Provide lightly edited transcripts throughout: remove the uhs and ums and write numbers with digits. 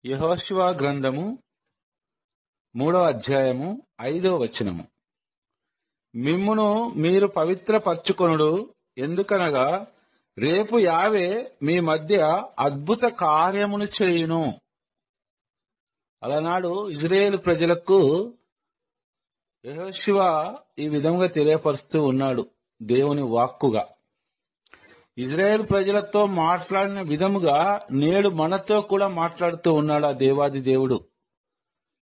యెహోషువ గ్రంథము 3వ అధ్యాయము 5వ వచనము. మిమ్మును మీరు పవిత్రపరచుకొనుడు, ఎందుకనగా రేపు యావే మీ మధ్య అద్భుత కార్యమును చేయును. అలనాడు ఇజ్రాయేలు ప్రజలకు యెహోషువ ఈ విధంగా తెలియపరుస్తూ ఉన్నాడు దేవుని వాక్కుగా. ఇజ్రాయేల్ ప్రజలతో మాట్లాడిన విధముగా నేడు మనతో కూడా మాట్లాడుతూ ఉన్నాడు ఆ దేవాది దేవుడు.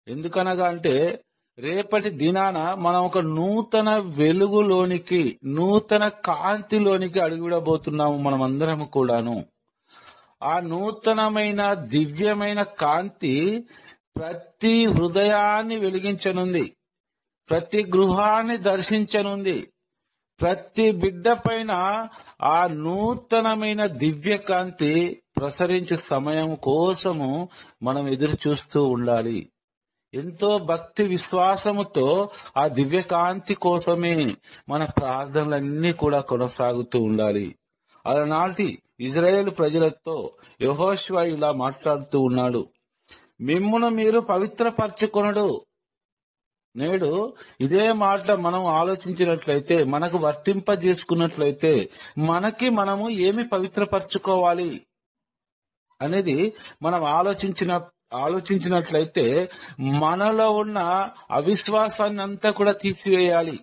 ఎందుకనగా అంటే రేపటి దినాన మనం ఒక నూతన వెలుగులోనికి, నూతన కాంతిలోనికి అడుగువిడబోతున్నాము మనమందరము కూడాను. ఆ నూతనమైన దివ్యమైన కాంతి ప్రతి హృదయాన్ని వెలిగించనుంది, ప్రతి గృహాన్ని దర్శించనుంది. ప్రతి బిడ్డ పైన ఆ నూతనమైన దివ్య కాంతి ప్రసరించే సమయం కోసము మనం ఎదురు చూస్తూ ఉండాలి. ఎంతో భక్తి విశ్వాసముతో ఆ దివ్య కాంతి కోసమే మన ప్రార్థనలన్నీ కూడా కొనసాగుతూ ఉండాలి. అలనాటి ఇజ్రాయేలు ప్రజలతో యెహోషువ ఇలా మాట్లాడుతూ ఉన్నాడు, మిమ్మును మీరు పవిత్రపరచుకొనుడు. నేడు ఇదే మాట మనం ఆలోచించినట్లయితే, మనకు వర్తింపజేసుకున్నట్లయితే మనము ఏమి పవిత్రపరచుకోవాలి అనేది మనం ఆలోచించినట్లయితే మనలో ఉన్న అవిశ్వాసాన్ని అంతా కూడా తీసివేయాలి.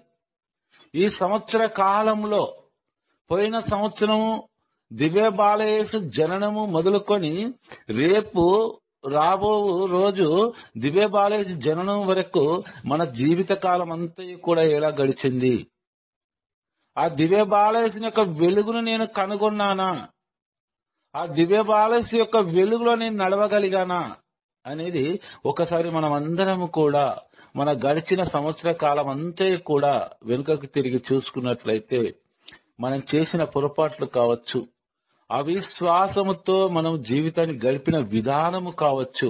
ఈ సంవత్సర కాలంలో, పోయిన సంవత్సరము దివ్య బాలయేసు జననము మొదలుకొని రేపు రాబో రోజు దివ్య బాలయేసు జననం వరకు మన జీవిత కాలం అంతా కూడా ఎలా గడిచింది? ఆ దివ్య బాలయేసు యొక్క వెలుగును నేను కనుగొన్నానా? ఆ దివ్య బాలయేసు యొక్క వెలుగులో నేను నడవగలిగానా అనేది ఒకసారి మనం అందరం కూడా మన గడిచిన సంవత్సర కాలం అంతా కూడా వెనుకకు తిరిగి చూసుకున్నట్లయితే మనం చేసిన పొరపాట్లు కావచ్చు, అవిశ్వాసముతో మనం జీవితాన్ని గడిపిన విధానము కావచ్చు,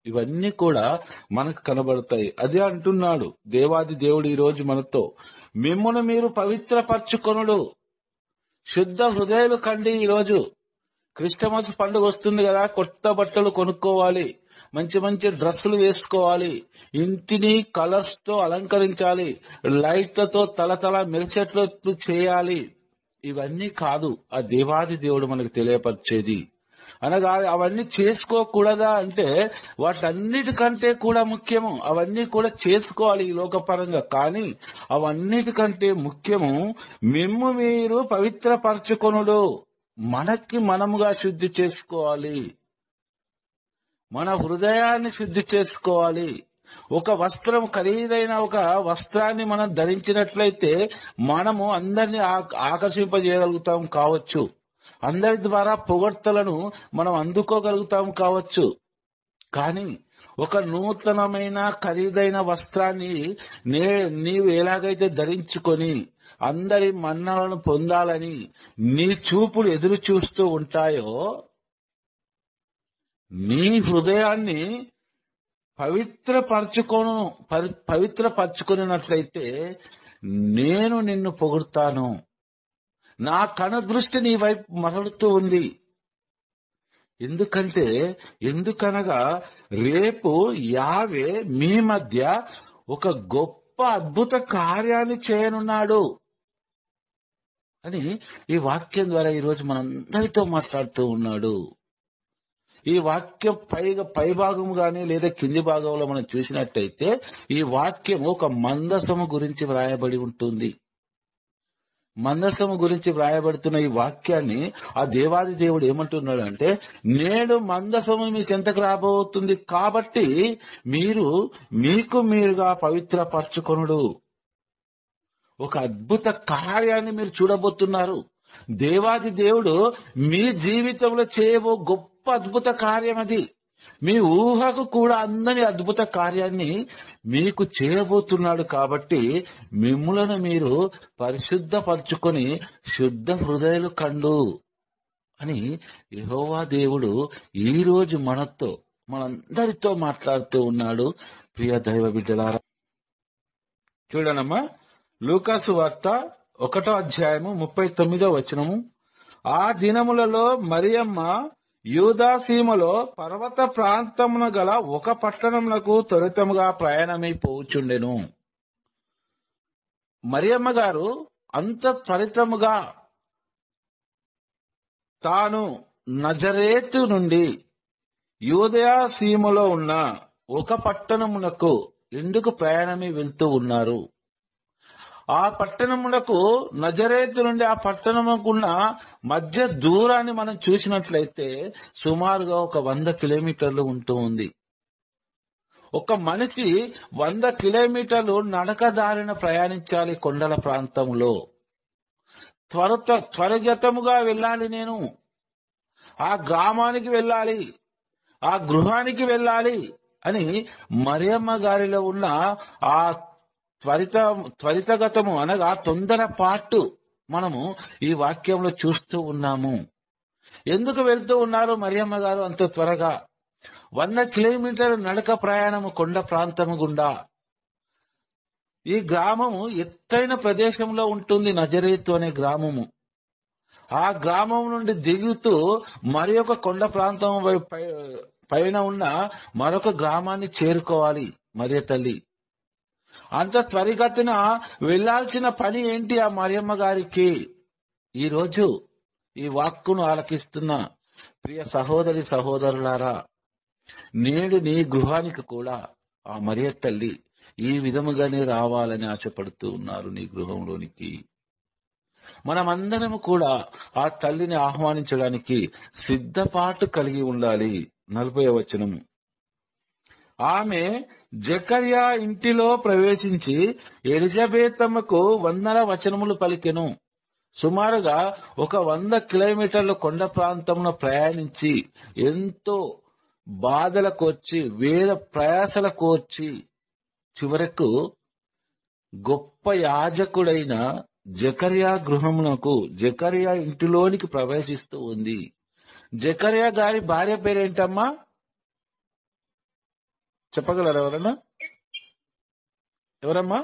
ఇవన్నీ కూడా మనకు కనబడతాయి. అదే అంటున్నాడు దేవాది దేవుడు ఈ రోజు మనతో, మిమ్మును మీరు పవిత్రపరచుకొనుడు, శుద్ధ హృదయాలు కండి. ఈరోజు క్రిస్టమస్ పండుగ వస్తుంది కదా, కొత్త బట్టలు కొనుక్కోవాలి, మంచి మంచి డ్రెస్సులు వేసుకోవాలి, ఇంటిని కలర్స్ తో అలంకరించాలి, లైట్లతో తలతల మెరిసేట్లు చేయాలి. ఇవన్నీ కాదు ఆ దేవాది దేవుడు మనకు తెలియపరిచేది. అనగా అవన్నీ చేసుకోకూడదా అంటే వాటన్నిటికంటే కూడా ముఖ్యము, అవన్నీ కూడా చేసుకోవాలి ఈ లోకపరంగా. కానీ అవన్నిటికంటే ముఖ్యము మిమ్ము మీరు పవిత్రపరచుకొనుడు. మనకి మనముగా శుద్ధి చేసుకోవాలి, మన హృదయాన్ని శుద్ధి చేసుకోవాలి. ఒక వస్త్రం, ఖరీదైన ఒక వస్త్రాన్ని మనం ధరించినట్లయితే మనము అందరినీ ఆకర్షింపజేయగలుగుతాం కావచ్చు, అందరి ద్వారా పొగడ్తలను మనం అందుకోగలుగుతాం కావచ్చు. కానీ ఒక నూతనమైన ఖరీదైన వస్త్రాన్ని నీవు ఎలాగైతే ధరించుకొని అందరి మన్నలను పొందాలని నీ చూపులు ఎదురు చూస్తూ ఉంటాయో, నీ హృదయాన్ని పవిత్రపరచుకున్నట్లయితే నేను నిన్ను పొగుడుతాను, నా కనుదృష్టి నీ వైపు మరలుతూ ఉంది. ఎందుకనగా రేపు యావే మీ మధ్య ఒక గొప్ప అద్భుత కార్యాన్ని చేయనున్నాడు అని ఈ వాక్యం ద్వారా ఈరోజు మనందరితో మాట్లాడుతూ ఉన్నాడు. ఈ వాక్యం పైభాగం గాని లేదా కింది భాగంలో మనం చూసినట్టయితే ఈ వాక్యం ఒక మందసము గురించి వ్రాయబడి ఉంటుంది. మందసము గురించి వ్రాయబడుతున్న ఈ వాక్యాన్ని ఆ దేవాది దేవుడు ఏమంటున్నాడు అంటే, నేడు మందసము మీ చెంతకు రాబోతుంది కాబట్టి మీకు మీరుగా పవిత్రపరచుకొనుడు. ఒక అద్భుత కార్యాన్ని మీరు చూడబోతున్నారు. దేవాది దేవుడు మీ జీవితంలో చేయబో గొప్ప అద్భుత కార్యం అది. మీ ఊహకు కూడా అందని అద్భుత కార్యాన్ని మీకు చేయబోతున్నాడు. కాబట్టి మిమ్ములను మీరు పరిశుద్ధపరచుకొని శుద్ధ హృదయాలు కండు అని యెహోవా దేవుడు ఈ రోజు మనందరితో మాట్లాడుతూ ఉన్నాడు. ప్రియ దైవ బిడ్డలారా, చూడనమ్మా, లూకాసు వార్త 1వ అధ్యాయము 39వ వచనము. ఆ దినములలో మరియమ్మ యూదాసీమలో పర్వత ప్రాంతమున గల ఒక పట్టణమునకు త్వరితముగా ప్రయాణమైపోచుండెను. మరియమ్మ గారు అంత త్వరితముగా తాను నజరేతు నుండి యూదయ సీమలో ఉన్న ఒక పట్టణమునకు ఎందుకు ప్రయాణమై వెళ్తూ ఉన్నారు? ఆ పట్టణమునకు నజరేతు నుండి ఆ పట్టణముకున్న మధ్య దూరాన్ని మనం చూసినట్లయితే సుమారుగా ఒక 100 కిలోమీటర్లు ఉంటూ ఉంది. ఒక మనిషి 100 కిలోమీటర్లు నడక దారిన ప్రయాణించాలి. కొండల ప్రాంతంలో త్వరితముగా వెళ్ళాలి. నేను ఆ గ్రామానికి వెళ్ళాలి, ఆ గృహానికి వెళ్ళాలి అని మరియమ్మ గారిలో ఉన్న ఆ త్వరితగతము అనగా తొందరపాటు మనము ఈ వాక్యంలో చూస్తూ ఉన్నాము. ఎందుకు వెళ్తూ ఉన్నారు మరియమ్మ గారు అంత త్వరగా? 100 కిలోమీటర్ల నడక ప్రయాణము కొండ ప్రాంతము గుండా. ఈ గ్రామము ఎత్తైన ప్రదేశంలో ఉంటుంది. నజరేతు అనే గ్రామము. ఆ గ్రామం నుండి దిగుతూ మరి ఒక కొండ ప్రాంతం పైన ఉన్న మరొక గ్రామాన్ని చేరుకోవాలి మరియ తల్లి. అంత త్వరిగతిన వెళ్లాల్సిన పని ఏంటి ఆ మరియమ్మ గారికి? ఈరోజు ఈ వాక్కును ఆలకిస్తున్న ప్రియ సహోదరి సహోదరులారా, నేడు నీ గృహానికి కూడా ఆ మరియ తల్లి ఈ విధముగానే రావాలని ఆశపడుతూ ఉన్నారు. నీ గృహంలోనికి మనమందరము కూడా ఆ తల్లిని ఆహ్వానించడానికి సిద్ధపాటు కలిగి ఉండాలి. 40వ వచనము. ఆమె జకర్యా ఇంటిలో ప్రవేశించి ఎలిజబెతమ్మకు వందన వచనములు పలికెను. సుమారుగా ఒక 100 కిలోమీటర్ల కొండ ప్రాంతంలో ప్రయాణించి ఎంతో బాధలకు వచ్చి వేద ప్రయాసలకు వచ్చి చివరకు గొప్ప యాజకుడైన జకర్యా గృహమునకు, జకర్యా ఇంటిలోనికి ప్రవేశిస్తూ ఉంది. జకర్యా గారి భార్య పేరేంటమ్మా? చెప్పగలరా ఎవరన్నా? ఎవరమ్మా?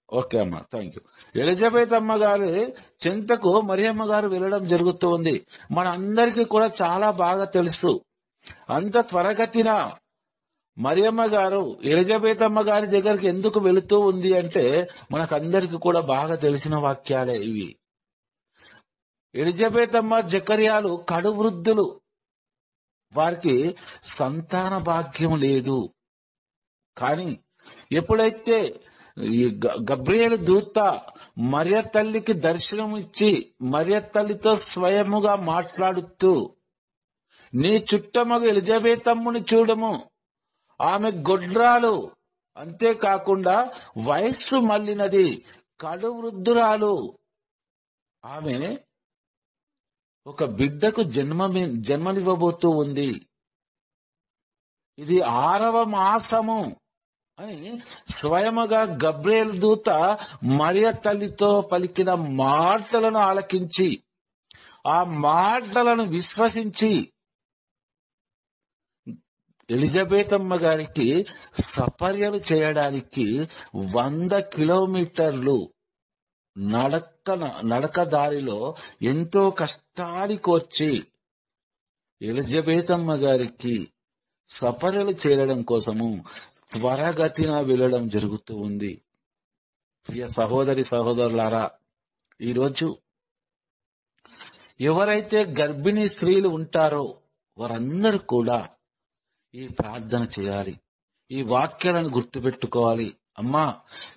ఓకే అమ్మా, థ్యాంక్ యూ. ఎలిజబెత్ అమ్మ గారి చెంతకు మరియమ్మ గారు వెళ్ళడం జరుగుతూ ఉంది. మన అందరికీ కూడా చాలా బాగా తెలుసు. అంత త్వరగతిన మరియమ్మ గారు ఎలిజబెత్ అమ్మ గారి దగ్గరికి ఎందుకు వెళుతూ ఉంది అంటే మనకందరికీ కూడా బాగా తెలిసిన వాక్యాలే ఇవి. ఎలిజబెత్ అమ్మ జకర్యాలు కడు వృద్ధులు. వారికి సంతాన భాగ్యం లేదు. కానీ ఎప్పుడైతే ఈ గబ్రియేలు దూత మరియ తల్లికి దర్శనం ఇచ్చి మరియ తల్లితో స్వయముగా మాట్లాడుతూ, నీ చుట్టమగు ఎలిజబెత్ అమ్మని చూడము, ఆమె గొడ్రాలు, అంతేకాకుండా వయస్సు మళ్ళినది, కడు వృద్ధురాలు, ఆమె ఒక బిడ్డకు జన్మనివ్వబోతూ ఉంది, ఇది 6వ మాసము అని స్వయముగా గబ్రియేలు దూత మరియ తల్లితో పలికిన మాటలను ఆలకించి ఆ మాటలను విశ్వసించి ఎలిజబెత్ అమ్మ గారికి సపర్యలు చేయడానికి 100 కిలోమీటర్లు నడక దారిలో ఎంతో కష్టానికి వచ్చి ఎలిజబెత్ అమ్మ గారికి సపర్యలు చేరడం కోసము త్వరగతిన వెళ్ళడం జరుగుతూ ఉంది. ప్రియ సహోదరి సహోదరులారా, ఈరోజు ఎవరైతే గర్భిణీ స్త్రీలు ఉంటారో వారందరూ కూడా ఈ ప్రార్థన చేయాలి. ఈ వాక్యాలను గుర్తుపెట్టుకోవాలి. అమ్మా,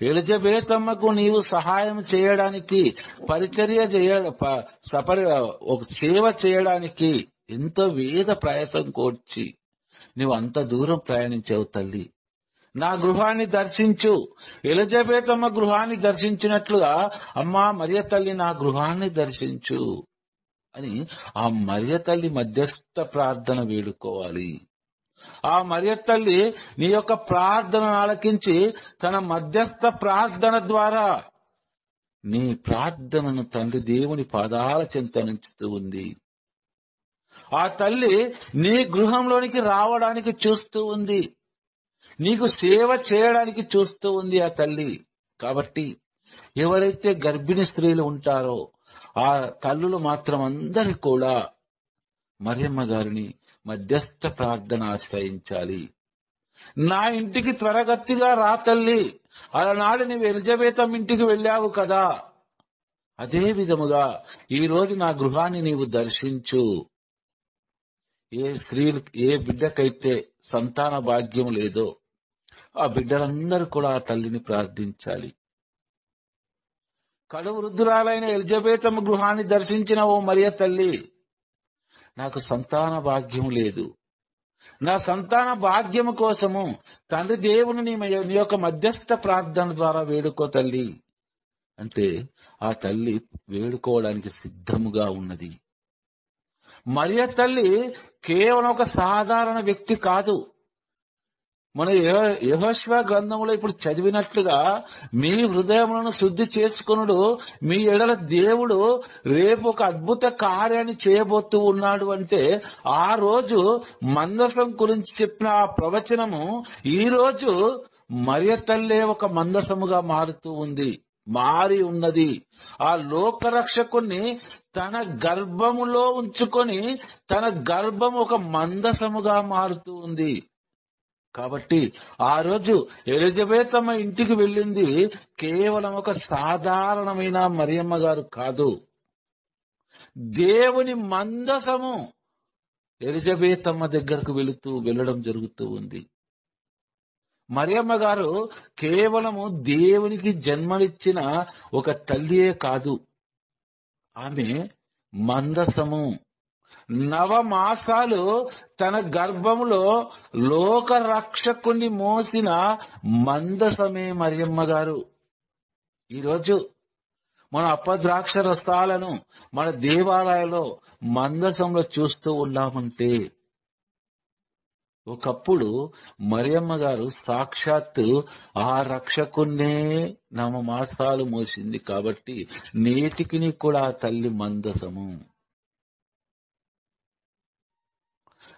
ఎలిజబెత్ అమ్మకు నీవు సహాయం చేయడానికి, పరిచర్య ఒక సేవ చేయడానికి ఎంతో వేద ప్రయాసం కోర్చి నువ్వు అంత దూరం ప్రయాణించావు తల్లి. నా గృహాన్ని దర్శించు. ఎలిజబెత్ అమ్మ గృహాన్ని దర్శించినట్లుగా అమ్మా మరియ తల్లి నా గృహాన్ని దర్శించు అని ఆ మరియ తల్లి మధ్యస్థ ప్రార్థన వేడుకోవాలి. ఆ మరియ తల్లి నీ యొక్క ప్రార్థనను ఆలకించి తన మధ్యస్థ ప్రార్థన ద్వారా నీ ప్రార్థనను తండ్రి దేవుని పాదాల చెంత నుంచుతూ ఉంది. ఆ తల్లి నీ గృహంలోనికి రావడానికి చూస్తూ ఉంది, నీకు సేవ చేయడానికి చూస్తూ ఉంది ఆ తల్లి. కాబట్టి ఎవరైతే గర్భిణీ స్త్రీలు ఉంటారో ఆ తల్లులు మాత్రం అందరూ కూడా మరియమ్మ గారిని మధ్యస్థ ప్రార్థన ఆశ్రయించాలి. నా ఇంటికి త్వరగతిగా రా తల్లి, అలనాడు నీవు ఎలిజబెతమ్మ ఇంటికి వెళ్ళావు కదా, అదే విధముగా ఈ రోజు నా గృహాన్ని నీవు దర్శించు. ఏ బిడ్డకైతే సంతాన భాగ్యం లేదో ఆ బిడ్డలందరూ కూడా ఆ తల్లిని ప్రార్థించాలి. కడు వృద్ధురాలైన ఎలిజబెతమ్మ గృహాన్ని దర్శించిన ఓ మరియ తల్లి, నాకు సంతాన భాగ్యం లేదు, నా సంతాన భాగ్యము కోసము తండ్రి దేవుని నీ యొక్క మధ్యస్థ ప్రార్థన ద్వారా వేడుకో తల్లి అంటే ఆ తల్లి వేడుకోవడానికి సిద్ధముగా ఉన్నది. మరియ తల్లి కేవలం ఒక సాధారణ వ్యక్తి కాదు. మన యెహోషువ గ్రంథంలో ఇప్పుడు చదివినట్లుగా మీ హృదయములను శుద్ధి చేసుకొనుడు మీ ఎడల దేవుడు రేపు ఒక అద్భుత కార్యాన్ని చేయబోతూ ఉన్నాడు అంటే ఆ రోజు మందసం గురించి చెప్పిన ఆ ప్రవచనము ఈ రోజు మరియ తల్లే ఒక మందసముగా మారి ఉన్నది. ఆ లోకరక్షకుణ్ణి తన గర్భములో ఉంచుకొని తన గర్భం ఒక మందసముగా మారుతూ ఉంది. కాబట్టి ఆ రోజు ఎలిజబెతమ్మ ఇంటికి వెళ్ళింది కేవలం ఒక సాధారణమైన మరియమ్మ గారు కాదు, దేవుని మందసము ఎలిజబెతమ్మ దగ్గరకు వెళ్ళడం జరుగుతూ ఉంది. మరియమ్మ గారు కేవలము దేవునికి జన్మనిచ్చిన ఒక తల్లియే కాదు, ఆమె మందసము. 9 మాసాలు తన గర్భములో లోక రక్షకుని మోసిన మందసమే మరియమ్మ గారు. ఈరోజు మన అపద్రాక్ష రసాలను మన దేవాలయంలో మందసంలో చూస్తూ ఉన్నామంటే ఒకప్పుడు మరియమ్మ గారు సాక్షాత్తు ఆ రక్షకున్నే 9 మాసాలు మోసింది. కాబట్టి నేటికి కూడా ఆ తల్లి మందసము.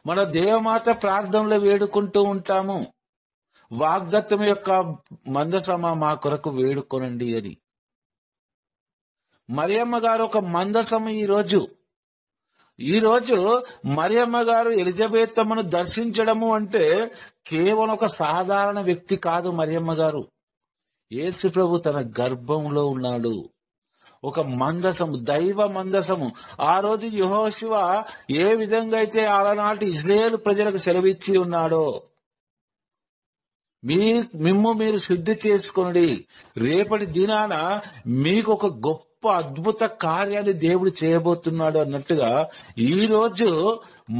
మన దేవమాత ప్రార్థనలో వేడుకుంటూ ఉంటాము, వాగ్దత్తం యొక్క మందసమా మా కొరకు వేడుకొనండి అని. మరియమ్మ గారు ఒక మందసము. ఈ రోజు మరియమ్మ గారు ఎలిజబెతమ్మను దర్శించడము అంటే కేవలం ఒక సాధారణ వ్యక్తి కాదు. మరియమ్మ గారు యేసు ప్రభు తన గర్భంలో ఉన్నాడు, ఒక మందసము, దైవ మందసము. ఆ రోజు యెహోషువ ఏ విధంగా అయితే ఆనాటి ఇశ్రాయేలు ప్రజలకు సెలవిచ్చి ఉన్నాడో, మీరు శుద్ధి చేసుకొనుడి, రేపటి దినాన మీకు ఒక గొప్ప అద్భుత కార్యాన్ని దేవుడు చేయబోతున్నాడు అన్నట్టుగా ఈ రోజు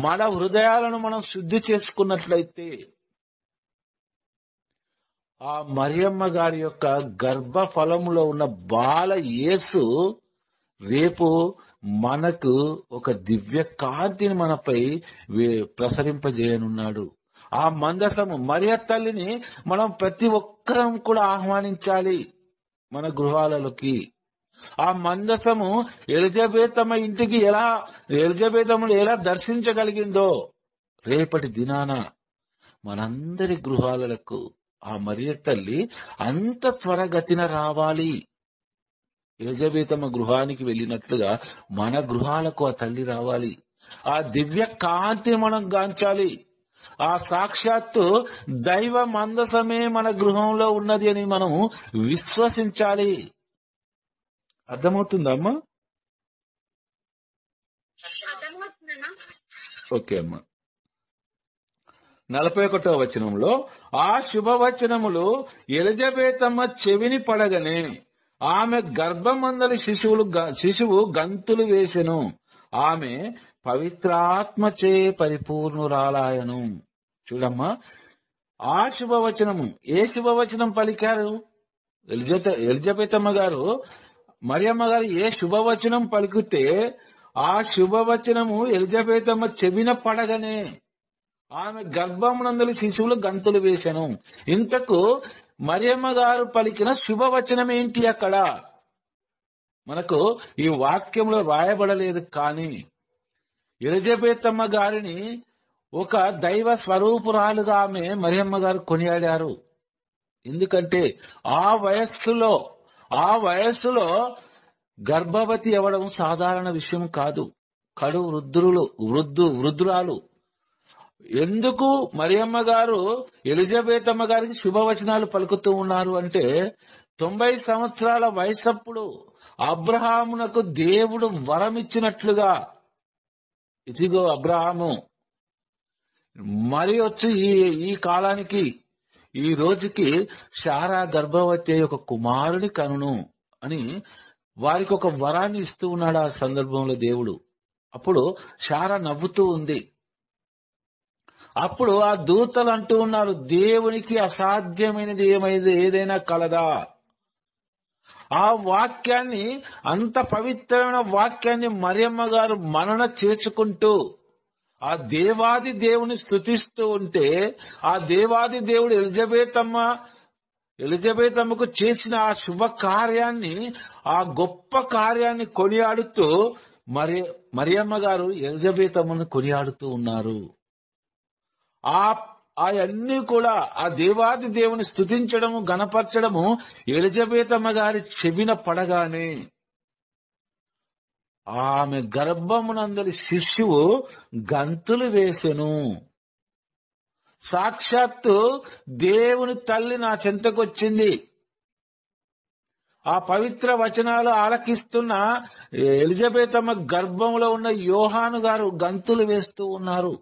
మన హృదయాలను మనం శుద్ధి చేసుకున్నట్లయితే ఆ మరియమ్మ గారి యొక్క గర్భ ఫలములో ఉన్న బాల యేసు రేపు మనకు ఒక దివ్య కాంతిని మనపై ప్రసరింపజేయనున్నాడు. ఆ మందసము మరియ తల్లిని మనం ప్రతి ఒక్కరం కూడా ఆహ్వానించాలి మన గృహాలలోకి. ఆ మందసము ఎలిజబెతమ్మ ఇంటికి ఎలిజబెతమ్మను ఎలా దర్శించగలిగిందో రేపటి దినాన మనందరి గృహాలకు ఆ మరియ తల్లి అంత త్వరగతిన రావాలి. ఎలిజబెతమ్మ గృహానికి వెళ్ళినట్లుగా మన గృహాలకు ఆ తల్లి రావాలి. ఆ దివ్య కాంతిని మనం గాంచాలి. ఆ సాక్షాత్తు దైవ మందసమే మన గృహంలో ఉన్నది అని మనం విశ్వసించాలి. అర్థమవుతుందమ్మా? ఓకే అమ్మా. 41వ వచనంలో ఆ శుభవచనములు ఎలిజబెతమ్మ చెవిని పడగనే ఆమె గర్భమందలి శిశువు గంతులు వేసెను, ఆమె పవిత్రాత్మచే పరిపూర్ణురాలాయను. చూడమ్మా, ఆ శుభవచనము, ఏ శుభవచనం పలికారు ఎలిజబెతమ్మ గారు? మరియమ్మ గారు ఏ శుభవచనం పలికితే ఆ శుభవచనము ఎలిజబెతమ్మ చెవిన పడగనే ఆమె గర్భమునందలి శిశువులు గంతులు వేశాను. ఇంతకు మరియమ్మ గారు పలికిన శుభవచనం ఏంటి? అక్కడ మనకు ఈ వాక్యంలో రాయబడలేదు, కానీ ఎలిజబెతమ్మ గారిని ఒక దైవ స్వరూపురాలుగా ఆమె మరియమ్మ గారు కొనియాడారు. ఎందుకంటే ఆ వయస్సులో గర్భవతి అవ్వడం సాధారణ విషయం కాదు. కడు వృద్ధురాలు. ఎందుకు మరియమ్మ గారు ఎలిజబెత్ అమ్మ గారికి శుభవచనాలు పలుకుతూ ఉన్నారు అంటే 90 సంవత్సరాల వయసప్పుడు అబ్రహామునకు దేవుడు వరం ఇచ్చినట్లుగా, ఇదిగో అబ్రహాము మరి వచ్చి ఈ కాలానికి ఈ రోజుకి శారా గర్భవతి ఒక కుమారుని కనును అని వారికి ఒక వరాన్ని ఇస్తూ ఉన్నాడు ఆ సందర్భంలో దేవుడు. అప్పుడు శారా నవ్వుతూ ఉంది. అప్పుడు ఆ దూతలు అంటూ ఉన్నారు, దేవునికి అసాధ్యమైనది ఏదైనా కలదా? ఆ వాక్యాన్ని, అంత పవిత్రమైన వాక్యాన్ని మరియమ్మ గారు మనన చేసుకుంటూ ఆ దేవాది దేవుని స్తుతిస్తూ ఉంటే, ఆ దేవాది దేవుడు ఎలిజబెత్ అమ్మకు చేసిన ఆ శుభ కార్యాన్ని, ఆ గొప్ప కార్యాన్ని కొనియాడుతూ మరియమ్మ గారు ఎలిజబెత్ అమ్మను కొనియాడుతూ ఉన్నారు. అవన్నీ కూడా ఆ దేవాది దేవుని స్తుతించడము, గణపరచడము ఎలిజబెత్ అమ్మ గారి చెవిన పడగానే ఆమె గర్భమునందలి శిశువు గంతులు వేసెను. సాక్షాత్తు దేవుని తల్లి నా చెంతకొచ్చింది. ఆ పవిత్ర వచనాలు ఆలకిస్తున్న ఎలిజబెత్ అమ్మ గర్భంలో ఉన్న యోహాను గారు గంతులు వేస్తూ ఉన్నారు.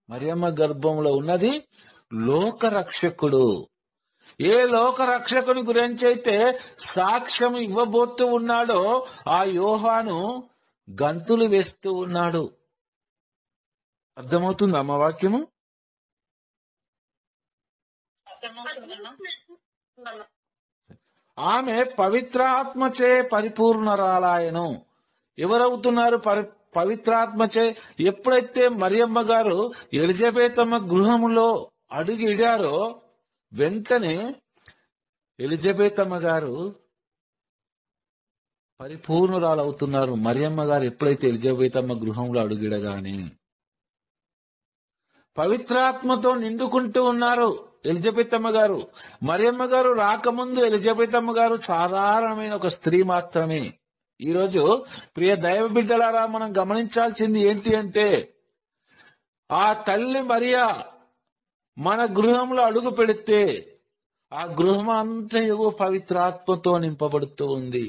మరియమ్మ గర్భంలో ఉన్నది లోకరక్షకుడు. ఏ లోకరక్షకుని గురించి అయితే సాక్ష్యం ఇవ్వబోతూ ఉన్నాడో ఆ యోహాను గంతులు వేస్తూ ఉన్నాడు. అర్థమవుతుంది అమ్మ వాక్యము? ఆమె పవిత్రాత్మచే పరిపూర్ణరాలాయను. ఎవరవుతున్నారు పవిత్రాత్మచే? ఎప్పుడైతే మరియమ్మ గారు ఎలిజబెత్ అమ్మ గృహములో అడుగిడారో వెంటనే ఎలిజబెత్ అమ్మ గారు పరిపూర్ణురాలవుతున్నారు. మరియమ్మ గారు ఎప్పుడైతే ఎలిజబెత్ అమ్మ గృహంలో అడుగిడగానే పవిత్రాత్మతో నిండుకుంటూ ఉన్నారు ఎలిజబెత్ అమ్మ గారు. మరియమ్మ గారు రాకముందు ఎలిజబెత్ అమ్మ గారు సాధారణమైన ఒక స్త్రీ మాత్రమే. ఈరోజు ప్రియ దైవ బిడ్డలారా, మనం గమనించాల్సింది ఏంటి అంటే, ఆ తల్లి మరియా మన గృహంలో అడుగు పెడితే ఆ గృహం అంతయు పవిత్రాత్మతో నింపబడుతూ ఉంది.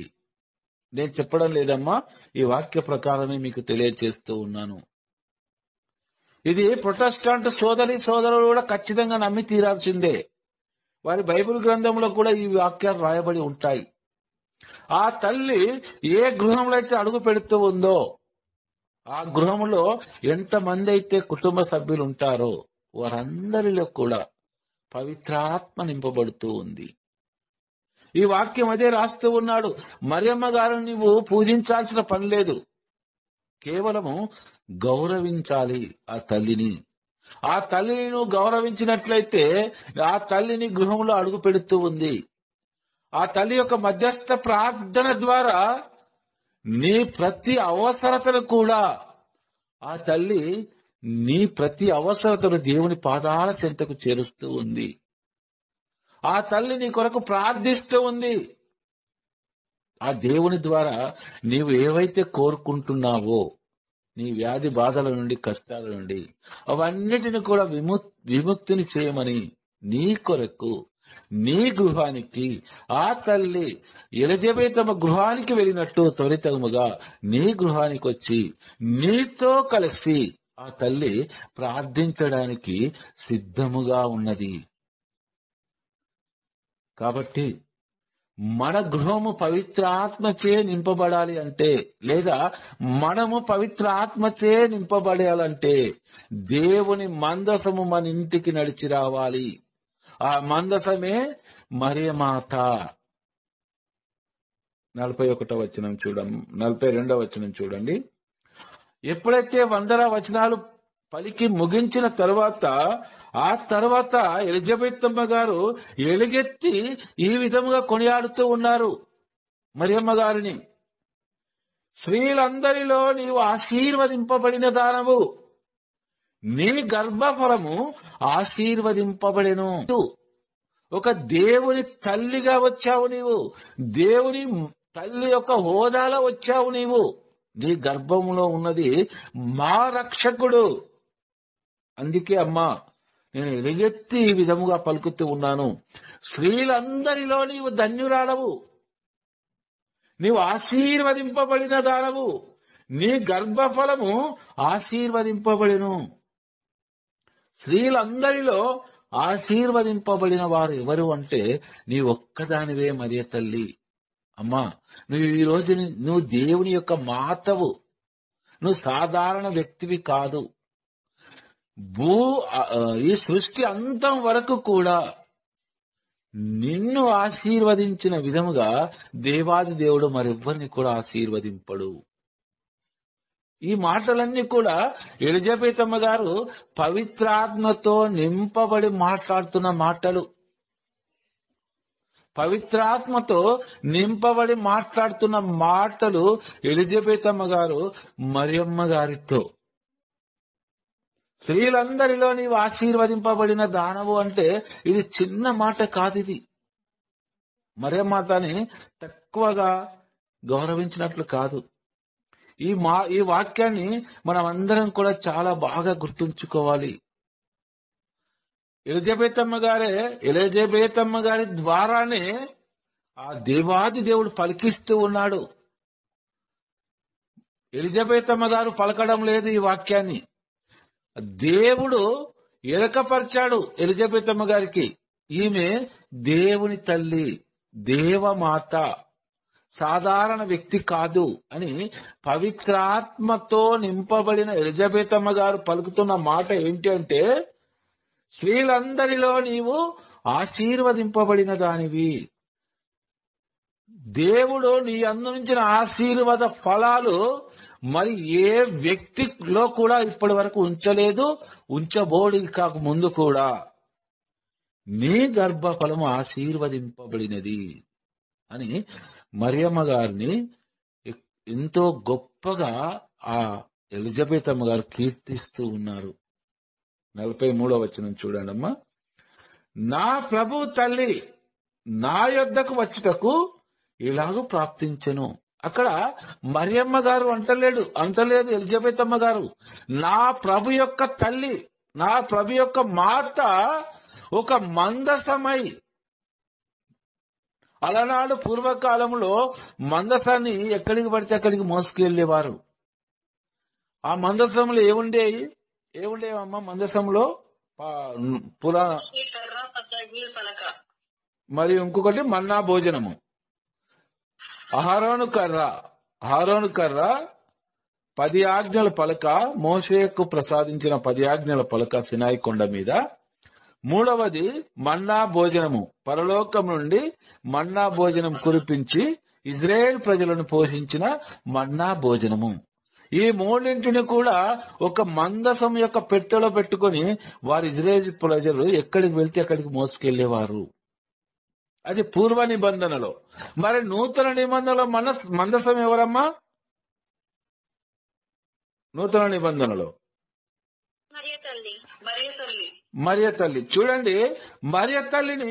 నేను చెప్పడం లేదమ్మా, ఈ వాక్య ప్రకారమే మీకు తెలియజేస్తూ ఉన్నాను. ఇది ప్రొటెస్టాంట్ సోదరులు కూడా ఖచ్చితంగా నమ్మి తీరాల్సిందే. వారి బైబిల్ గ్రంథంలో కూడా ఈ వాక్యాలు రాయబడి ఉంటాయి. ఆ తల్లి ఏ గృహంలో అయితే అడుగు పెడుతూ ఉందో ఆ గృహంలో ఎంతమంది అయితే కుటుంబ సభ్యులు ఉంటారో వారందరిలో కూడా పవిత్రాత్మ నింపబడుతూ ఉంది. ఈ వాక్యం అదే రాస్తూ ఉన్నాడు. మరియమ్మ గారు నీవు పూజించాల్సిన పని లేదు, కేవలము గౌరవించాలి ఆ తల్లిని. ఆ తల్లిని నువ్వు గౌరవించినట్లయితే ఆ తల్లిని గృహంలో అడుగు పెడుతూ ఉంది. ఆ తల్లి యొక్క మధ్యస్థ ప్రార్థన ద్వారా నీ ప్రతి అవసరతను కూడా ఆ తల్లి నీ ప్రతి అవసరతను దేవుని పాదాల చెంతకు చేరుస్తూ ఉంది. ఆ తల్లి నీ కొరకు ప్రార్థిస్తూ ఉంది. ఆ దేవుని ద్వారా నీవు ఏవైతే కోరుకుంటున్నావో, నీ వ్యాధి బాధల నుండి, కష్టాల నుండి, అవన్నిటిని కూడా విముక్తిని చేయమని నీ కొరకు, నీ గృహానికి ఆ తల్లి ఎలిజబెత్ అమ్మ గృహానికి వెళ్ళినట్టు త్వరితముగా నీ గృహానికి వచ్చి నీతో కలిసి ఆ తల్లి ప్రార్థించడానికి సిద్ధముగా ఉన్నది. కాబట్టి మన గృహము పవిత్ర ఆత్మచే నింపబడాలి అంటే, లేదా మనము పవిత్ర ఆత్మచే నింపబడాలంటే దేవుని మందసము మన ఇంటికి నడిచి రావాలి. ఆ మందసమే మరియమాత. 41వ వచనం చూడండి, 42వ వచనం చూడండి. ఎప్పుడైతే 100 వచనాలు పలికి ముగించిన తర్వాత ఆ తర్వాత ఎలిజబెత్ అమ్మ గారు ఎలుగెత్తి ఈ విధముగా కొనియాడుతూ ఉన్నారు మరియమ్మ గారిని. స్త్రీలందరిలో నీవు ఆశీర్వదింపబడిన దానవు, నీ గర్భఫలము ఆశీర్వదింపబడెను. ఒక దేవుని తల్లిగా వచ్చావు నీవు, దేవుని తల్లి యొక్క హోదాలో వచ్చావు నీవు. నీ గర్భంలో ఉన్నది మా రక్షకుడు. అందుకే అమ్మా నేను ఎలుగెత్తి ఈ విధముగా పలుకుతూ ఉన్నాను, స్త్రీలందరిలో నీవు ధన్యురాలవు, నీవు ఆశీర్వదింపబడిన దానవు, నీ గర్భఫలము ఆశీర్వదింపబడిను. స్త్రీలందరిలో ఆశీర్వదింపబడిన వారు ఎవరు అంటే నీ ఒక్కదానివే మరియ తల్లి. అమ్మా నువ్వు ఈ రోజు నువ్వు దేవుని యొక్క మాతవు, నువ్వు సాధారణ వ్యక్తివి కాదు. ఈ సృష్టి అంతం వరకు కూడా నిన్ను ఆశీర్వదించిన విధముగా దేవాది దేవుడు మరెవ్వరిని కూడా ఆశీర్వదింపడు. ఈ మాటలన్నీ కూడా ఎలిజబెత్ అమ్మ గారు పవిత్రాత్మతో నింపబడి మాట్లాడుతున్న మాటలు. పవిత్రాత్మతో నింపబడి మాట్లాడుతున్న మాటలు ఎలిజబెత్ అమ్మ గారు మరియమ్మ గారితో. స్త్రీలందరిలో నీవు ఆశీర్వదింపబడిన దానవు అంటే ఇది చిన్న మాట కాదు. ఇది మరియమ్మని తక్కువగా గౌరవించినట్లు కాదు. ఈ వాక్యాన్ని మనం అందరం కూడా చాలా బాగా గుర్తుంచుకోవాలి. ఎలిజబెత్ అమ్మ గారి ద్వారానే ఆ దేవాది దేవుడు పలికిస్తూ ఉన్నాడు. ఎలిజబెత్ అమ్మ గారు పలకడం లేదు, ఈ వాక్యాన్ని దేవుడు ఎరకపరిచాడు ఎలిజబెత్ అమ్మ గారికి. ఈమె దేవుని తల్లి, దేవమాత, సాధారణ వ్యక్తి కాదు అని పవిత్రాత్మతో నింపబడిన ఎలిజబెత్ అమ్మ గారు పలుకుతున్న మాట ఏంటి అంటే, స్త్రీలందరిలో నీవు ఆశీర్వదింపబడిన దానివి. దేవుడు నీ అందించిన ఆశీర్వాద ఫలాలు మరి ఏ వ్యక్తిలో కూడా ఇప్పటి వరకు ఉంచలేదు, ఉంచబోడి కాక ముందు కూడా. నీ గర్భఫలము ఆశీర్వదింపబడినది అని మరియమ్మ గారిని ఎంతో గొప్పగా ఆ ఎలిజబెత్ అమ్మ గారు కీర్తిస్తూ ఉన్నారు. 43వ వచనం చూడండి అమ్మా. నా ప్రభు తల్లి నా యొద్దకు వచ్చుటకు ఇలాగూ ప్రాప్తించెను. అక్కడ మరియమ్మ గారు అంటలేదు ఎలిజబెత్ అమ్మ గారు. నా ప్రభు యొక్క తల్లి, నా ప్రభు యొక్క మాత ఒక మందసమై, అలనాడు పూర్వకాలంలో మందసాన్ని ఎక్కడికి పడితే అక్కడికి మోసుకెళ్లేవారు. ఆ మందసంలో ఏముండేవమ్మా? మందసంలో మరి ఇంకొకటి మన్నా భోజనము. అహరోను కర్ర 10 ఆజ్ఞల పలక, మోషేకు ప్రసాదించిన 10 ఆజ్ఞల పలక సినాయి కొండ మీద. 3వది మన్నా భోజనము, పరలోకం నుండి మన్నా భోజనం కురిపించి ఇజ్రాయేల్ ప్రజలను పోషించిన మన్నా భోజనము. ఈ మూడింటిని కూడా ఒక మందసం యొక్క పెట్టెలో పెట్టుకుని వారు ఇజ్రాయేల్ ప్రజలు ఎక్కడికి వెళ్తే అక్కడికి మోసుకెళ్లేవారు. అది పూర్వ నిబంధనలో. మరి నూతన నిబంధనలో మందసం ఎవరమ్మా? నూతన నిబంధనలో మరియ తల్లి. చూడండి, మరియ తల్లిని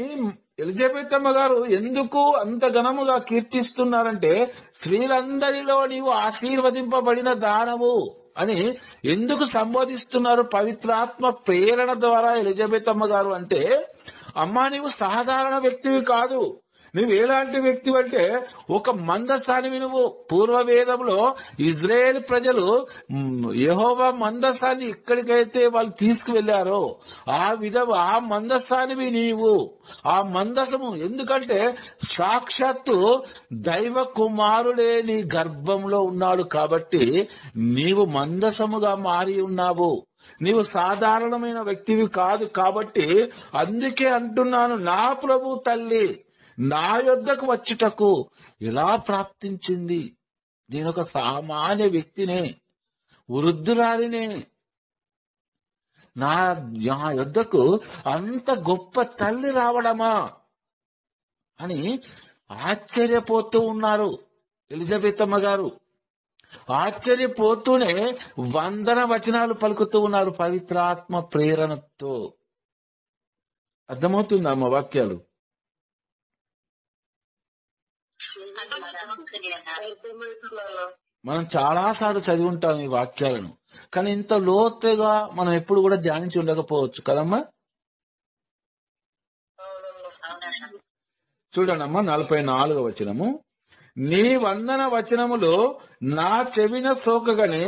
ఎలిజబెత్ అమ్మ గారు ఎందుకు అంత ఘనముగా కీర్తిస్తున్నారంటే, స్త్రీలందరిలో నీవు ఆశీర్వదింపబడిన దానవు అని ఎందుకు సంబోధిస్తున్నారు పవిత్రాత్మ ప్రేరణ ద్వారా ఎలిజబెత్ అమ్మ గారు అంటే, అమ్మా నీవు సాధారణ వ్యక్తివి కాదు. నువ్వు ఎలాంటి వ్యక్తి అంటే ఒక మందసానివి. నువ్వు పూర్వవేదంలో ఇజ్రాయేల్ ప్రజలు యెహోవా మందసాన్ని ఎక్కడికైతే వాళ్ళు తీసుకువెళ్లారో ఆ మందసానివి నీవు. ఆ మందసము ఎందుకంటే సాక్షాత్తు దైవ కుమారుడే నీ గర్భంలో ఉన్నాడు కాబట్టి నీవు మందసముగా మారి ఉన్నావు. నీవు సాధారణమైన వ్యక్తివి కాదు. కాబట్టి అందుకే అంటున్నాను, నా ప్రభు తల్లి నా యొద్దకు వచ్చుటకు ఎలా ప్రాప్తించింది. నేనొక సామాన్య వ్యక్తినే, వృద్ధురాలినే, నా యొద్దకు అంత గొప్ప తల్లి రావడమా అని ఆశ్చర్యపోతూ ఉన్నారు ఎలిజబెత్ అమ్మ గారు. ఆశ్చర్యపోతూనే 100 వచనాలు పలుకుతూ ఉన్నారు పవిత్రాత్మ ప్రేరణతో. అర్థమవుతుందా అమ్మ వాక్యాలు? మనం చాలాసార్లు చదివి ఉంటాం ఈ వాక్యాలను, కానీ ఇంత లోతుగా మనం ఎప్పుడు కూడా ధ్యానించి ఉండకపోవచ్చు కదమ్మా. చూడండమ్మా 44వ వచనము. నీ వందన వచనములు నా చెవిన సోకగానే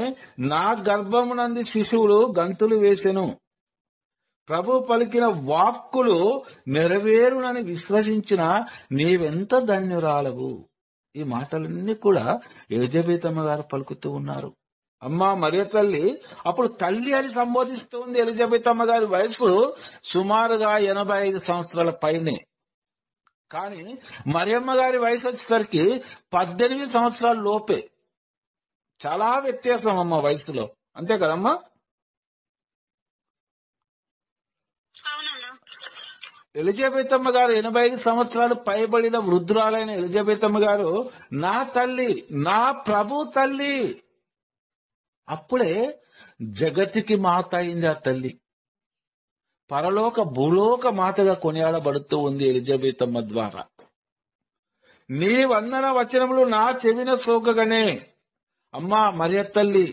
నా గర్భమునంది శిశువులు గంతులు వేసెను. ప్రభు పలికిన వాక్కులు నెరవేరునని విశ్వసించిన నీవెంత ధన్యురాలవు. ఈ మాటలన్నీ కూడా ఎలిజబెతమ్మ గారు పలుకుతూ ఉన్నారు. అమ్మా మరియ తల్లి అప్పుడు తల్లి అని సంబోధిస్తుంది. ఎలిజబెతమ్మ గారి వయసు సుమారుగా 85 సంవత్సరాల పైనే. కానీ మరియమ్మ గారి వయసు వచ్చేసరికి 18 సంవత్సరాల లోపే. చాలా వ్యత్యాసం అమ్మ వయసులో, అంతే కదమ్మా. ఎలిజబెతమ్మ గారు 85 సంవత్సరాలు పైబడిన వృద్ధురాలైన ఎలిజబెతమ్మ గారు నా తల్లి, నా ప్రభు తల్లి. అప్పుడే జగతికి మాత అయింది ఆ తల్లి. పరలోక భూలోక మాతగా కొనియాడబడుతూ ఉంది ఎలిజబెతమ్మ ద్వారా. నీ వందన వచనములు నా చెవిన సోకగానే, అమ్మా మరియ తల్లి,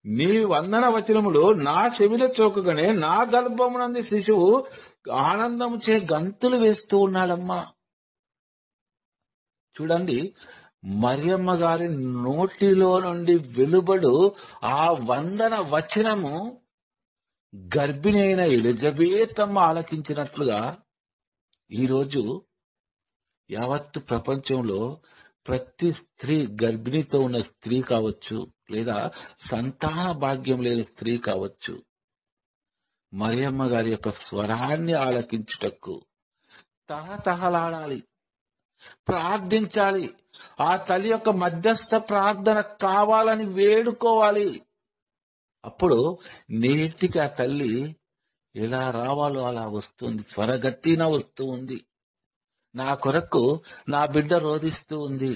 నీ వందన వచనములు నా చెవిన సోకగానే నా గర్భమునంది శిశువు ఆనందము చే గంతులు వేస్తూ ఉన్నాడమ్మా. చూడండి, మరియమ్మ గారి నోటిలో నుండి వెలువడు ఆ వందన వచనము గర్భిణి అయిన ఎలిజబెతమ్మ ఆలకించినట్లుగా ఈరోజు యావత్తు ప్రపంచంలో ప్రతి స్త్రీ, గర్భిణితో ఉన్న స్త్రీ కావచ్చు, లేదా సంతాన భాగ్యం లేని స్త్రీ కావచ్చు, మరియమ్మ గారి యొక్క స్వరాన్ని ఆలకించుటకు తహతహలాడాలి, ప్రార్థించాలి. ఆ తల్లి యొక్క మధ్యస్థ ప్రార్థన కావాలని వేడుకోవాలి. అప్పుడు నీటికి ఆ తల్లి ఎలా రావాలో అలా వస్తుంది, త్వరగతిన వస్తూ ఉంది. నా కొరకు నా బిడ్డ రోధిస్తూ ఉంది,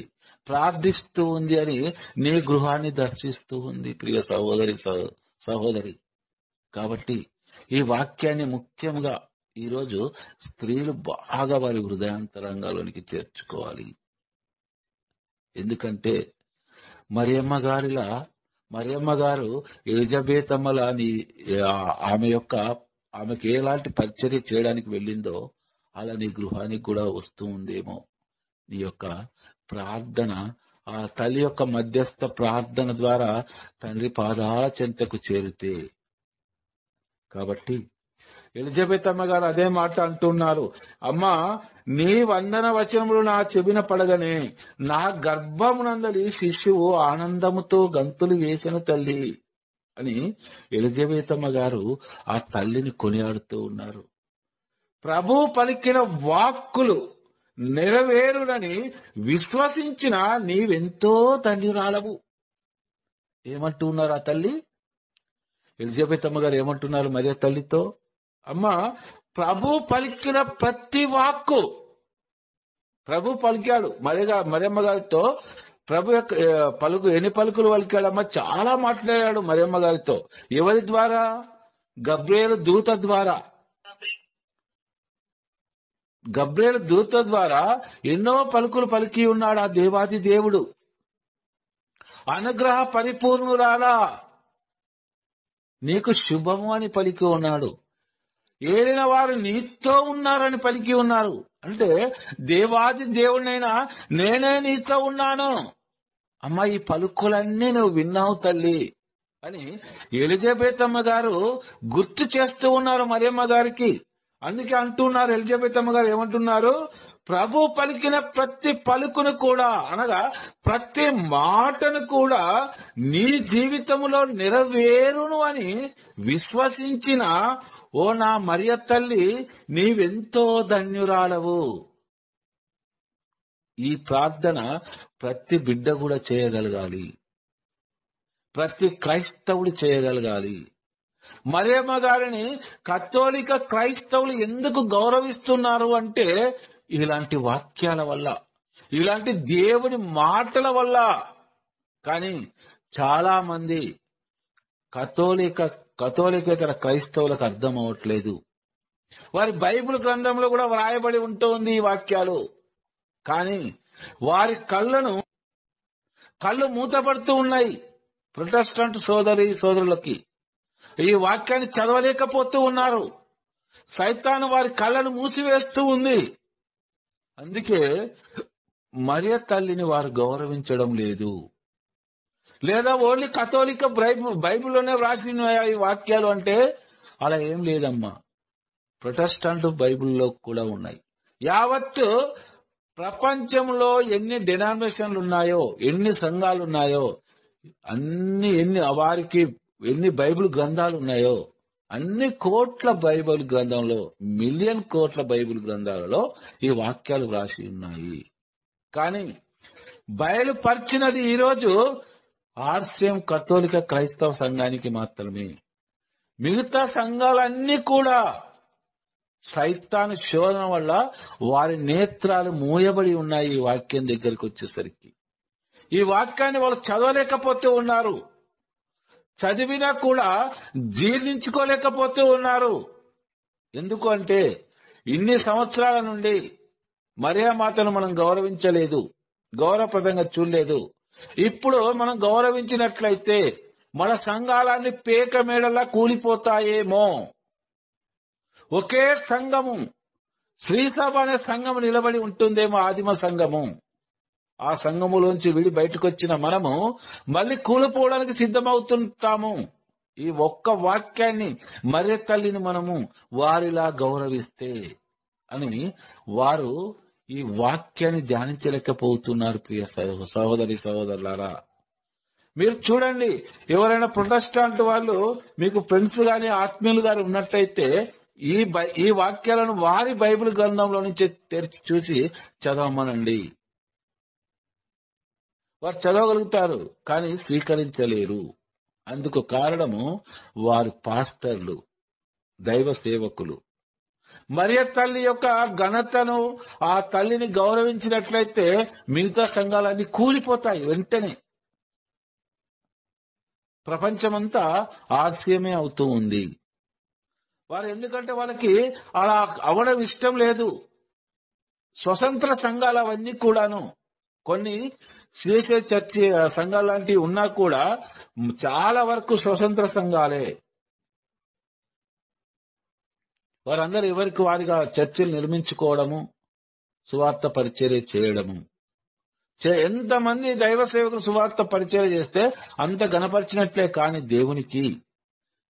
ప్రార్థిస్తూ ఉంది అని నీ గృహాన్ని దర్శిస్తూ ఉంది ప్రియ సహోదరి. కాబట్టి ఈ వాక్యాన్ని ముఖ్యంగా ఈరోజు స్త్రీలు బాగా వారి హృదయాంతరంగాలోనికి చేర్చుకోవాలి. ఎందుకంటే మరియమ్మ గారు ఎలిజబెతమ్మలా ఆమెకి ఎలాంటి పరిచర్య చేయడానికి వెళ్ళిందో అలా నీ గృహానికి కూడా వస్తూ ఉందేమో. నీ యొక్క ప్రార్థన ఆ తల్లి యొక్క మధ్యస్థ ప్రార్థన ద్వారా తండ్రి పాదాల చెంతకు చేరితే. కాబట్టి ఎలిజబెతమ్మ గారు అదే మాట అంటున్నారు. అమ్మా, నీ వందన వచనములు నా చెవిన పడగానే నా గర్భమునందలి శిశువు ఆనందముతో గంతులు వేసిన తల్లి అని ఎలిజబెతమ్మ గారు ఆ తల్లిని కొనియాడుతూ ఉన్నారు. ప్రభు పలికిన వాక్కులు నెరవేరునని విశ్వసించిన నీవెంతో ధన్యురాలవు. ఏమంటూ ఉన్నారు ఆ తల్లి? ఎలిజబెతమ్మ గారు ఏమంటున్నారు మరియ తల్లితో? అమ్మా, ప్రభు పలికిన ప్రతి వాక్కు, ప్రభు పలికాడు మరియమ్మ గారితో. ప్రభు యొక్క ఎన్ని పలుకులు పలికాడమ్మా? చాలా మాట్లాడాడు మరియమ్మ గారితో. ఎవరి ద్వారా? గబ్రియేలు దూత ద్వారా. గబ్రియేలు దూత ద్వారా ఎన్నో పలుకులు పలికి ఉన్నాడు ఆ దేవాది దేవుడు. అనుగ్రహ పరిపూర్ణురాలా, నీకు శుభము అని పలికి ఉన్నాడు. ఏలిన వారు నీతో ఉన్నారని పలికి ఉన్నారు. అంటే దేవాది దేవుడినైనా నేనే నీతో ఉన్నాను. అమ్మా, ఈ పలుకులన్నీ నువ్వు విన్నావు తల్లి అని ఎలిజబెతమ్మ గారు గుర్తు చేస్తూ ఉన్నారు మరియమ్మ గారికి. అందుకే అంటున్నారు, ఎలిజబెతమ్మ గారు ఏమంటున్నారు? ప్రభు పలికిన ప్రతి పలుకును కూడా, అనగా ప్రతి మాటను కూడా నీ జీవితంలో నెరవేరును అని విశ్వసించిన ఓ నా మరియ తల్లి, నీవెంతో ధన్యురాలవు. ఈ ప్రార్థన ప్రతి బిడ్డ కూడా చేయగలగాలి, ప్రతి క్రైస్తవుడు చేయగలగాలి. మరియమ్మ గారిని కథోలిక క్రైస్తవులు ఎందుకు గౌరవిస్తున్నారు అంటే ఇలాంటి వాక్యాల వల్ల, ఇలాంటి దేవుని మాటల వల్ల. కానీ చాలా మంది కథోలికేతర క్రైస్తవులకు అర్థం అవట్లేదు. వారి బైబిల్ గ్రంథంలో కూడా వ్రాయబడి ఉంటుంది ఈ వాక్యాలు. కానీ వారి కళ్ళను కళ్ళు మూతపడుతూ ఉన్నాయి ప్రొటెస్టెంట్ సోదరులకి. ఈ వాక్యాన్ని చదవలేకపోతూ ఉన్నారు. సైతాను వారి కళ్ళను మూసివేస్తూ ఉంది. అందుకే మరియ తల్లిని వారు గౌరవించడం లేదు. లేదా ఓన్లీ కథోలిక బైబిల్లోనే వ్రాసిన ఈ వాక్యాలు అంటే అలా ఏం లేదమ్మా. ప్రొటెస్టెంట్ బైబిల్లో కూడా ఉన్నాయి. యావత్తు ప్రపంచంలో ఎన్ని డినామినేషన్లు ఉన్నాయో, ఎన్ని సంఘాలు ఉన్నాయో, వారికి ఎన్ని బైబిల్ గ్రంథాలు ఉన్నాయో, అన్ని కోట్ల బైబిల్ గ్రంథంలో, మిలియన్ కోట్ల బైబిల్ గ్రంథాలలో ఈ వాక్యాలు వ్రాసి ఉన్నాయి. కానీ బయలుపరిచినది ఈరోజు ఆర్సిఎం కథోలిక క్రైస్తవ సంఘానికి మాత్రమే. మిగతా సంఘాలన్నీ కూడా సైతాను శోధన వల్ల వారి నేత్రాలు మూయబడి ఉన్నాయి. ఈ వాక్యం దగ్గరికి వచ్చేసరికి ఈ వాక్యాన్ని వాళ్ళు చదవలేకపోతూ ఉన్నారు. చదివినా కూడా జీర్ణించుకోలేకపోతూ ఉన్నారు. ఎందుకు అంటే ఇన్ని సంవత్సరాల నుండి మరియమాతను మనం గౌరవించలేదు, గౌరవప్రదంగా చూడలేదు. ఇప్పుడు మనం గౌరవించినట్లయితే మన సంఘాలన్నీ పేక మేడలా కూలిపోతాయేమో. ఒకే సంఘము, శ్రీసభ అనే సంఘము నిలబడి ఉంటుందేమో, ఆదిమ సంఘము. ఆ సంఘములోంచి విడి బయటకు వచ్చిన మనము మళ్ళీ కూలిపోవడానికి సిద్ధమవుతుంటాము. ఈ ఒక్క వాక్యాన్ని, మరియ తల్లిని మనము వారిలా గౌరవిస్తే అని వారు ఈ వాక్యాన్ని ధ్యానించలేకపోతున్నారు. ప్రియ సహోదరులారా, మీరు చూడండి, ఎవరైనా ప్రొటెస్టాంట్ వాళ్ళు మీకు ఫ్రెండ్స్ గాని ఆత్మీయులు గాని ఉన్నట్లయితే ఈ వాక్యాలను వారి బైబిల్ గ్రంథంలో నుంచి తెరిచి చూసి చదవమనండి. వారు చదవగలుగుతారు, కానీ స్వీకరించలేరు. అందుకు కారణము వారు పాస్టర్లు, దైవ సేవకులు. మరియ తల్లి యొక్క ఘనతను, ఆ తల్లిని గౌరవించినట్లయితే మిగతా సంఘాలన్నీ కూలిపోతాయి వెంటనే. ప్రపంచమంతా ఆర్సియమే అవుతూ ఉంది. వారు ఎందుకంటే వాళ్ళకి అలా అవడం ఇష్టం లేదు. స్వతంత్ర సంఘాలు అవన్నీ కూడాను, కొన్ని సిఎస్ఐ చర్చి సంఘాలు లాంటివి ఉన్నా కూడా చాలా వరకు స్వతంత్ర సంఘాలే. వారందరూ ఎవరికి వారిగా చర్చిలు నిర్మించుకోవడము, సువార్త పరిచర్య చేయడము. ఎంతమంది దైవ సేవకులు సువార్త పరిచర్య చేస్తే అంత గణపరిచినట్లే. కాని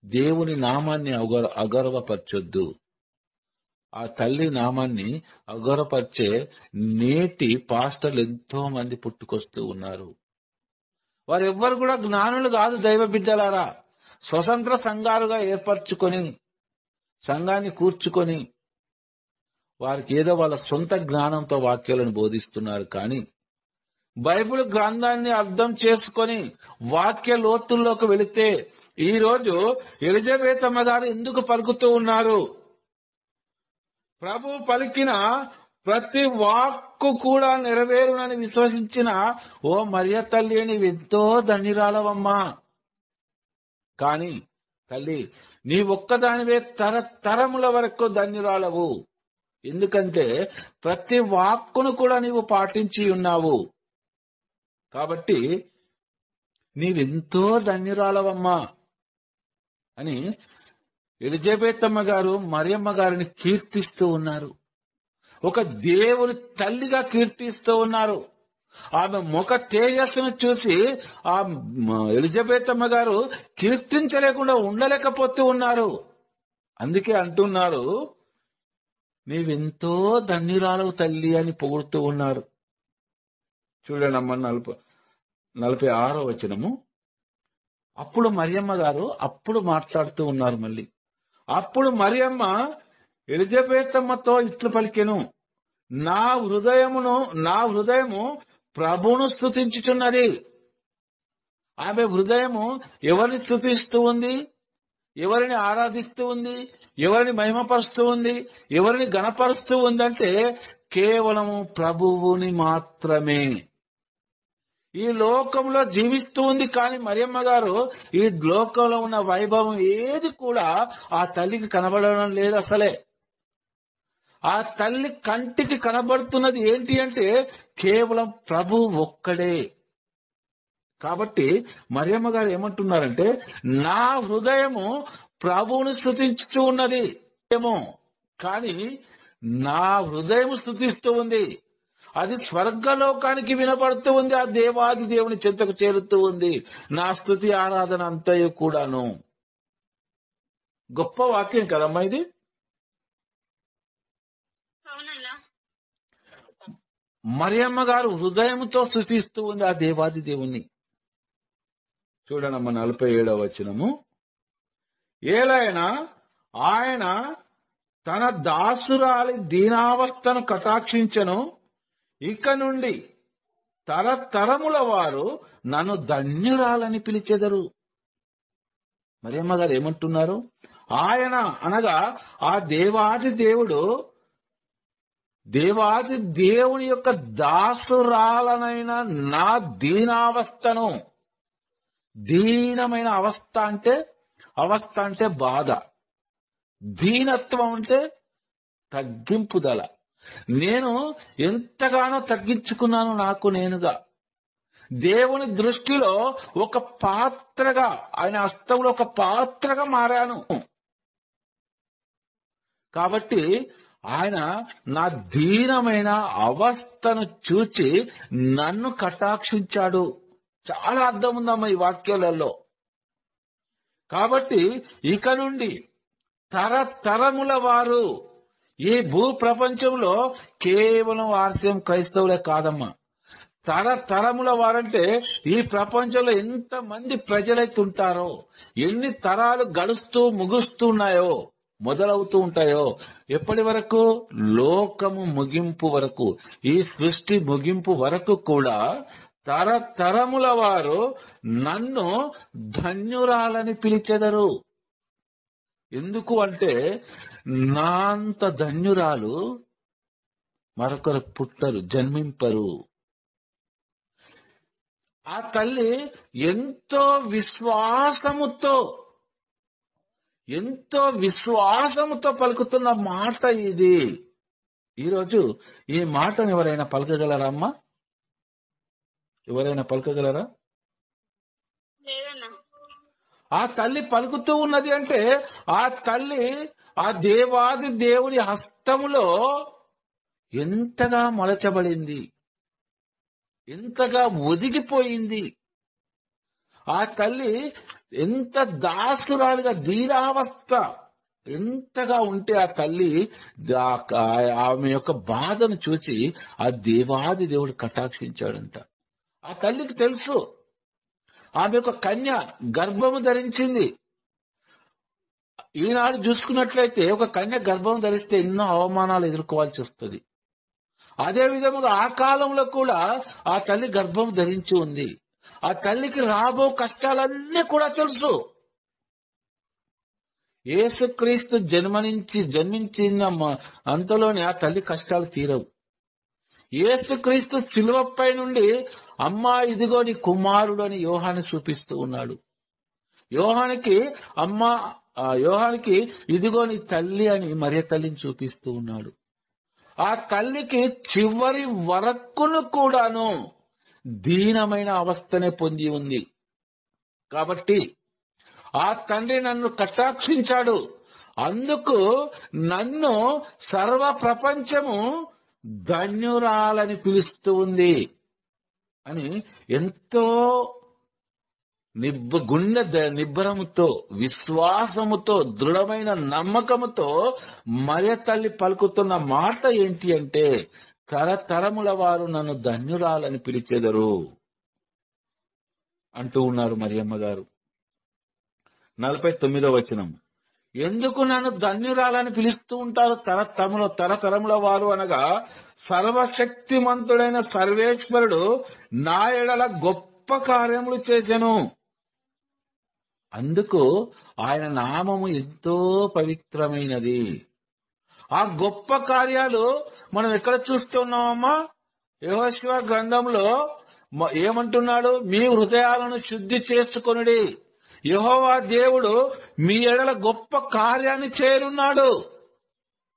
దేవుని నామాన్ని అగౌరవపరచొద్దు. ఆ తల్లి నామాన్ని అగౌరవపరిచే నేటి పాస్టర్లు ఎంతో మంది పుట్టుకొస్తూ ఉన్నారు. వారెవ్వరు కూడా జ్ఞానులు కాదు, దైవ బిడ్డలారా. స్వతంత్ర సంఘాలుగా ఏర్పరచుకొని, సంఘాన్ని కూర్చుకొని వారికి ఏదో వాళ్ళ సొంత జ్ఞానంతో వాక్యాలను బోధిస్తున్నారు. కానీ బైబిల్ గ్రంథాన్ని అర్థం చేసుకొని వాక్య లోతుల్లోకి వెళితే ఈ రోజు ఎలిజబెత్ అమ్మ గారు ఎందుకు పలుకుతూ ఉన్నారు? ప్రభు పలికిన ప్రతి వాక్కు కూడా నెరవేరునని విశ్వసించిన ఓ మరియ తల్లి, నీవెంతో ధన్యురాలవమ్మా. కాని తల్లి, నీ ఒక్కదానివే తరతరముల వరకు ధన్యురాలవు. ఎందుకంటే ప్రతి వాక్కును కూడా నీవు పాటించి ఉన్నావు. కాబట్టి నీవెంతో ధన్యురాలవమ్మా అని ఎలిజబెత్ అమ్మ గారు మరియమ్మ గారిని కీర్తిస్తూ ఉన్నారు. ఒక దేవుని తల్లిగా కీర్తిస్తూ ఉన్నారు. ఆమె ముఖ తేజస్సును చూసి ఆ ఎలిజబెత్ అమ్మ గారు కీర్తించలేకుండా ఉండలేకపోతూ ఉన్నారు. అందుకే అంటున్నారు, నీవెంతో ధన్యురాలవు తల్లి అని పొగుడుతూ ఉన్నారు. చూడండి అమ్మ, 46వ వచనము. అప్పుడు మరియమ్మ గారు మాట్లాడుతూ ఉన్నారు. మళ్ళీ అప్పుడు మరియమ్మ ఎలిజబెత్ అమ్మతో ఇట్లు పలికెను, నా హృదయము ప్రభువును స్తుతించుచున్నది. ఆమె హృదయము ఎవరిని స్తుతిస్తూ ఉంది? ఎవరిని ఆరాధిస్తూ ఉంది? ఎవరిని మహిమపరుస్తూ ఉంది? ఎవరిని గణపరుస్తూ ఉందంటే కేవలము ప్రభువుని మాత్రమే. ఈ లోకంలో జీవిస్తూ ఉంది. కానీ మరియమ్మ గారు ఈ లోకంలో ఉన్న వైభవం ఏది కూడా ఆ తల్లికి కనబడడం లేదు అసలే. ఆ తల్లి కంటికి కనబడుతున్నది ఏంటి అంటే కేవలం ప్రభు ఒక్కడే. కాబట్టి మరియమ్మ గారు ఏమంటున్నారంటే, నా హృదయము ప్రభువును స్తుతించుతూ ఉన్నది ఏమో, కానీ నా హృదయం స్తుతిస్తూ ఉంది, అది స్వర్గలోకానికి వినపడుతూ ఉంది, ఆ దేవాది దేవుని చెంతకు చేరుతూ ఉంది. నా స్తుతి ఆరాధన అంతయు కూడాను. గొప్ప వాక్యం కదమ్మా ఇది. మరియమ్మ గారు హృదయంతో స్తుతిస్తూ ఉంది ఆ దేవాది దేవుణ్ణి. చూడనమ్మ 47వ వచనము. ఏలైనా ఆయన తన దాసురాలి దీనావస్థను కటాక్షించెను, ఇక నుండి తరతరముల వారు నన్ను ధన్యురాలని పిలిచెదరు. మరియమ్మ గారు ఏమంటున్నారు? ఆయన అనగా ఆ దేవాది దేవుని యొక్క దాసురాలనైన నా దీనావస్థను, దీనమైన అవస్థ అంటే బాధ, దీనత్వం అంటే తగ్గింపుదల. నేను ఎంతగానో తగ్గించుకున్నాను నాకు నేనుగా. దేవుని దృష్టిలో ఒక పాత్రగా, ఆయన హస్తంలో ఒక పాత్రగా మారాను. కాబట్టి ఆయన నా దీనమైన అవస్థను చూచి నన్ను కటాక్షించాడు. చాలా అర్థం ఉందమ్మా ఈ వాక్యాలలో. కాబట్టి ఇక నుండి తరతరముల వారు, ఈ భూ ప్రపంచంలో కేవలం ఆర్సీఎం క్రైస్తవులే కాదమ్మా, తరతరముల వారంటే ఈ ప్రపంచంలో ఎంతమంది ప్రజలైతే ఉంటారో, ఎన్ని తరాలు గడుస్తూ ముగుస్తున్నాయో, మొదలవుతూ ఉంటాయో, ఎప్పటి వరకు? లోకము ముగింపు వరకు, ఈ సృష్టి ముగింపు వరకు కూడా తరతరముల వారు నన్ను ధన్యురాలని పిలిచెదరు. ఎందుకు అంటే, నా అంత ధన్యురాలు మరొకరు పుట్టరు, జన్మింపరు. ఆ తల్లి ఎంతో విశ్వాసముతో పలుకుతున్న మాట ఇది. ఈరోజు ఈ మాటను ఎవరైనా పలకగలరా అమ్మా? ఎవరైనా పలకగలరా? ఆ తల్లి పలుకుతూ ఉన్నది అంటే, ఆ తల్లి ఆ దేవాది దేవుడి హస్తములో ఎంతగా మొలచబడింది, ఎంతగా ఒదిగిపోయింది. ఆ తల్లి ఎంత దాసురాలుగా, దీనావస్థ ఎంతగా ఉంటే ఆ తల్లి ఆమె యొక్క బాధను చూసి ఆ దేవాది దేవుడు కటాక్షించాడంట. ఆ తల్లికి తెలుసు, ఆమె యొక్క కన్య గర్భము ధరించింది. ఈనాడు చూసుకున్నట్లయితే ఒక కన్య గర్భం ధరిస్తే ఎన్నో అవమానాలు ఎదుర్కోవాల్సి వస్తుంది. అదే విధముగా ఆ కాలంలో కూడా ఆ తల్లి గర్భం ధరించి ఉంది. ఆ తల్లికి రాబో కష్టాలన్నీ కూడా తెలుసు. యేసుక్రీస్తు జన్మించిన అంతలోనే ఆ తల్లి కష్టాలు తీరవు. యేసుక్రీస్తు శిలువపై నుండి, అమ్మా ఇదిగో నీ కుమారుడు అని యోహాను చూపిస్తూ ఉన్నాడు. యోహానికి ఇదిగో నీ తల్లి అని మరియ తల్లిని చూపిస్తూ ఉన్నాడు. ఆ తల్లికి చివరి వరకును కూడాను దీనమైన అవస్థనే పొంది ఉంది. కాబట్టి ఆ తండ్రి నన్ను కటాక్షించాడు, అందుకు నన్ను సర్వ ప్రపంచము ధన్యురాలని పిలుస్తూ ఉంది అని ఎంతో గుండె నిబ్బరముతో, విశ్వాసముతో, దృఢమైన నమ్మకముతో మరియ తల్లి పలుకుతున్న మాట ఏంటి అంటే, తరతరముల వారు నన్ను ధన్యురాలని పిలిచెదరు అంటూ ఉన్నారు మరియమ్మ గారు. 49వ వచనం. ఎందుకు నన్ను ధన్యురాలని పిలుస్తూ ఉంటారు తరతరముల వారు అనగా, సర్వశక్తిమంతుడైన సర్వేశ్వరుడు నా ఎడల గొప్ప కార్యములు చేసెను, అందుకు ఆయన నామము ఎంతో పవిత్రమైనది. ఆ గొప్ప కార్యాలు మనం ఎక్కడ చూస్తున్నామమ్మా? యెహోషువ గ్రంథంలో ఏమంటున్నాడు? మీ హృదయాలను శుద్ధి చేసుకొనుడి, యెహోవా దేవుడు మీ ఎడల గొప్ప కార్యాన్ని చేరున్నాడు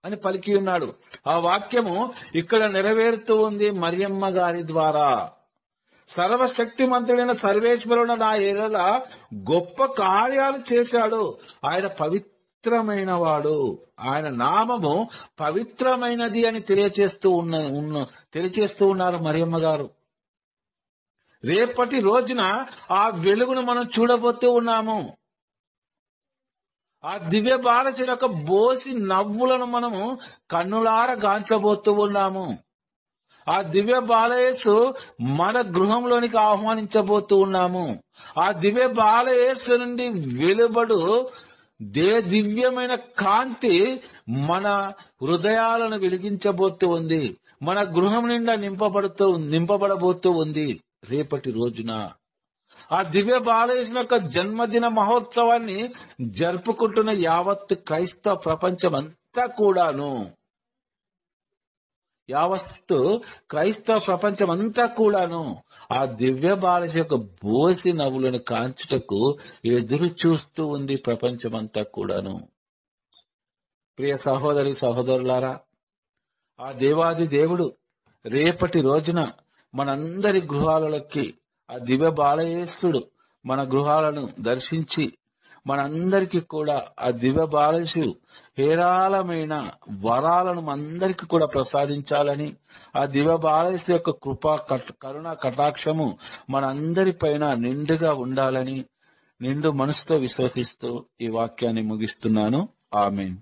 అని పలికి ఉన్నాడు. ఆ వాక్యము ఇక్కడ నెరవేరుతూ ఉంది మరియమ్మ గారి ద్వారా. సర్వశక్తిమంతుడైన సర్వేశ్వరుడు నా ఎడల గొప్ప కార్యాలు చేశాడు. ఆయన పవిత్రమైన వాడు, ఆయన నామము పవిత్రమైనది అని తెలియచేస్తూ ఉన్నారు మరియమ్మ గారు. రేపటి రోజున ఆ వెలుగును మనం చూడబోతూ ఉన్నాము. ఆ దివ్య బాలచుడి యొక్క బోసి నవ్వులను మనము కన్నులార గాంచబోతూ ఉన్నాము. ఆ దివ్య బాలయేసు మన గృహంలోనికి ఆహ్వానించబోతూ ఉన్నాము. ఆ దివ్య బాలయేసు నుండి వెలువడు దివ్యమైన కాంతి మన హృదయాలను వెలిగించబోతూ ఉంది. మన గృహం నిండా నింపబడబోతూ ఉంది. రేపటి రోజున ఆ దివ్య బాలయేసు యొక్క జన్మదిన మహోత్సవాన్ని జరుపుకుంటున్న యావత్ క్రైస్తవ ప్రపంచమంతా కూడాను, ఆ దివ్య బాలయేసు యొక్క బోసి నవ్వులను కాంచుటకు ఎదురు చూస్తూ ఉంది ప్రపంచమంతా కూడాను. ప్రియ సహోదరి సహోదరులారా, ఆ దేవాది దేవుడు రేపటి రోజున మనందరి గృహాలలోకి ఆ దివ్య బాలయేసుడు మన గృహాలను దర్శించి మనందరికీ కూడా ఆ దివ్య బాలయేసు హేరాళమైన వరాలను మనందరికీ కూడా ప్రసాదించాలని, ఆ దివ్య బాలయేసు యొక్క కృపా కరుణ కటాక్షము మనందరిపైన నిండుగా ఉండాలని నిండు మనసుతో విశ్వసిస్తూ ఈ వాక్యాన్ని ముగిస్తున్నాను. ఆమేన్.